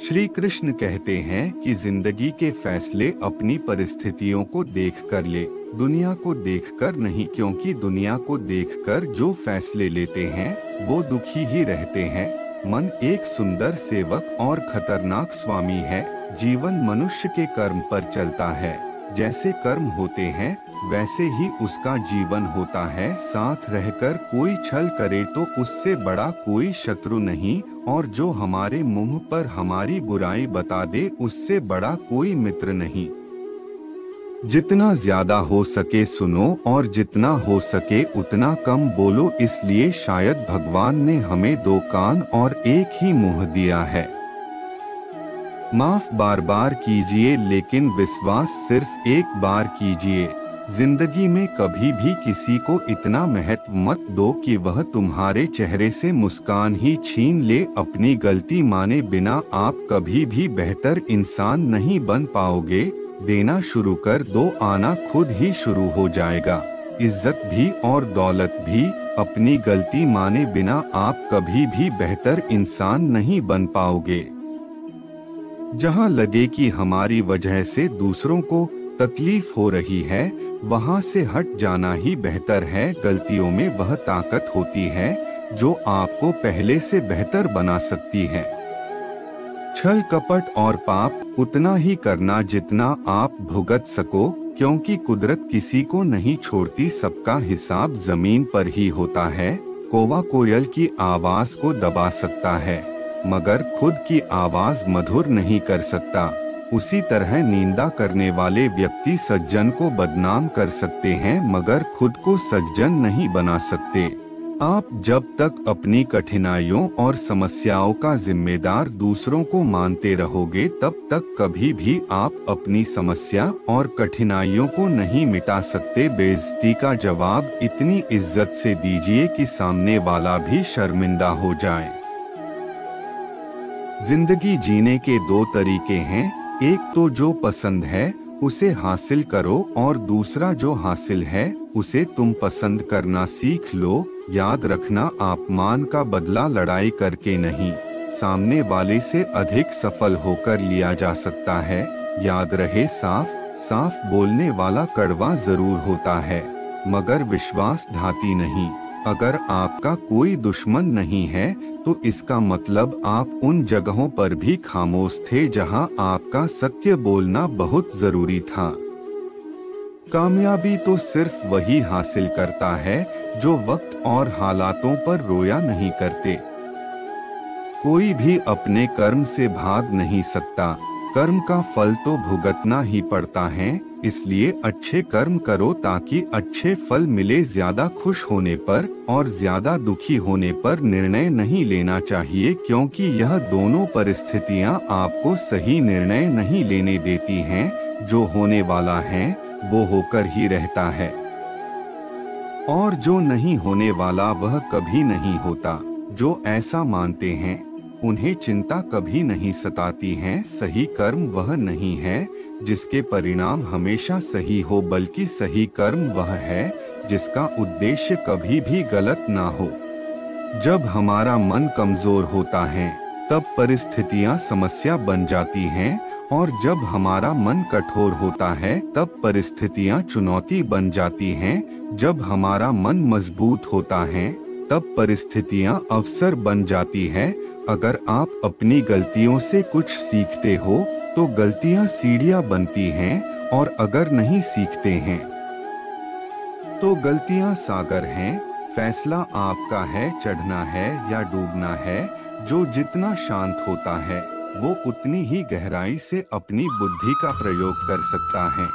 श्री कृष्ण कहते हैं कि जिंदगी के फैसले अपनी परिस्थितियों को देखकर ले, दुनिया को देखकर नहीं, क्योंकि दुनिया को देखकर जो फैसले लेते हैं वो दुखी ही रहते हैं। मन एक सुंदर सेवक और खतरनाक स्वामी है। जीवन मनुष्य के कर्म पर चलता है। जैसे कर्म होते हैं वैसे ही उसका जीवन होता है। साथ रहकर कोई छल करे तो उससे बड़ा कोई शत्रु नहीं, और जो हमारे मुंह पर हमारी बुराई बता दे उससे बड़ा कोई मित्र नहीं। जितना ज्यादा हो सके सुनो और जितना हो सके उतना कम बोलो, इसलिए शायद भगवान ने हमें 2 कान और एक ही मुंह दिया है। माफ बार बार कीजिए लेकिन विश्वास सिर्फ एक बार कीजिए। जिंदगी में कभी भी किसी को इतना महत्व मत दो कि वह तुम्हारे चेहरे से मुस्कान ही छीन ले। अपनी गलती माने बिना आप कभी भी बेहतर इंसान नहीं बन पाओगे। देना शुरू कर दो, आना खुद ही शुरू हो जाएगा। इज्जत भी और दौलत भी। अपनी गलती माने बिना आप कभी भी बेहतर इंसान नहीं बन पाओगे। जहाँ लगे कि हमारी वजह से दूसरों को तकलीफ हो रही है, वहाँ से हट जाना ही बेहतर है। गलतियों में वह ताकत होती है जो आपको पहले से बेहतर बना सकती है। छल कपट और पाप उतना ही करना जितना आप भुगत सको, क्योंकि कुदरत किसी को नहीं छोड़ती। सबका हिसाब जमीन पर ही होता है। कौवा कोयल की आवाज को दबा सकता है मगर खुद की आवाज मधुर नहीं कर सकता। उसी तरह निंदा करने वाले व्यक्ति सज्जन को बदनाम कर सकते हैं मगर खुद को सज्जन नहीं बना सकते। आप जब तक अपनी कठिनाइयों और समस्याओं का जिम्मेदार दूसरों को मानते रहोगे तब तक कभी भी आप अपनी समस्या और कठिनाइयों को नहीं मिटा सकते। बेइज्जती का जवाब इतनी इज्जत से दीजिए कि सामने वाला भी शर्मिंदा हो जाए। जिंदगी जीने के 2 तरीके हैं। एक तो जो पसंद है उसे हासिल करो और दूसरा जो हासिल है उसे तुम पसंद करना सीख लो। याद रखना, अपमान का बदला लड़ाई करके नहीं, सामने वाले से अधिक सफल होकर लिया जा सकता है। याद रहे, साफ बोलने वाला कड़वा जरूर होता है मगर विश्वासघाती नहीं। अगर आपका कोई दुश्मन नहीं है तो इसका मतलब आप उन जगहों पर भी खामोश थे जहां आपका सत्य बोलना बहुत जरूरी था। कामयाबी तो सिर्फ वही हासिल करता है जो वक्त और हालातों पर रोया नहीं करते। कोई भी अपने कर्म से भाग नहीं सकता। कर्म का फल तो भुगतना ही पड़ता है। इसलिए अच्छे कर्म करो ताकि अच्छे फल मिले। ज्यादा खुश होने पर और ज्यादा दुखी होने पर निर्णय नहीं लेना चाहिए, क्योंकि यह दोनों परिस्थितियां आपको सही निर्णय नहीं लेने देती हैं। जो होने वाला है वो होकर ही रहता है और जो नहीं होने वाला वह कभी नहीं होता। जो ऐसा मानते हैं उन्हें चिंता कभी नहीं सताती है। सही कर्म वह नहीं है जिसके परिणाम हमेशा सही हो, बल्कि सही कर्म वह है जिसका उद्देश्य कभी भी गलत ना हो। जब हमारा मन कमजोर होता है तब परिस्थितियां समस्या बन जाती हैं, और जब हमारा मन कठोर होता है तब परिस्थितियां चुनौती बन जाती हैं। जब हमारा मन मजबूत होता है तब परिस्थितियां अवसर बन जाती है। अगर आप अपनी गलतियों से कुछ सीखते हो तो गलतियां सीढ़ियां बनती हैं, और अगर नहीं सीखते हैं तो गलतियां सागर हैं। फैसला आपका है, चढ़ना है या डूबना है। जो जितना शांत होता है वो उतनी ही गहराई से अपनी बुद्धि का प्रयोग कर सकता है।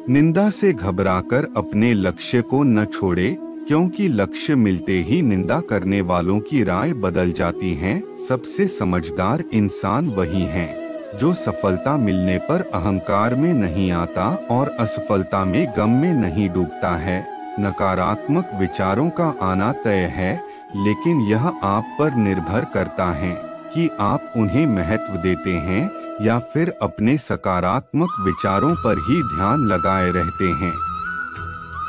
निंदा से घबराकर अपने लक्ष्य को न छोड़े, क्योंकि लक्ष्य मिलते ही निंदा करने वालों की राय बदल जाती है। सबसे समझदार इंसान वही है जो सफलता मिलने पर अहंकार में नहीं आता और असफलता में गम में नहीं डूबता है। नकारात्मक विचारों का आना तय है, लेकिन यह आप पर निर्भर करता है कि आप उन्हें महत्व देते हैं या फिर अपने सकारात्मक विचारों पर ही ध्यान लगाए रहते हैं।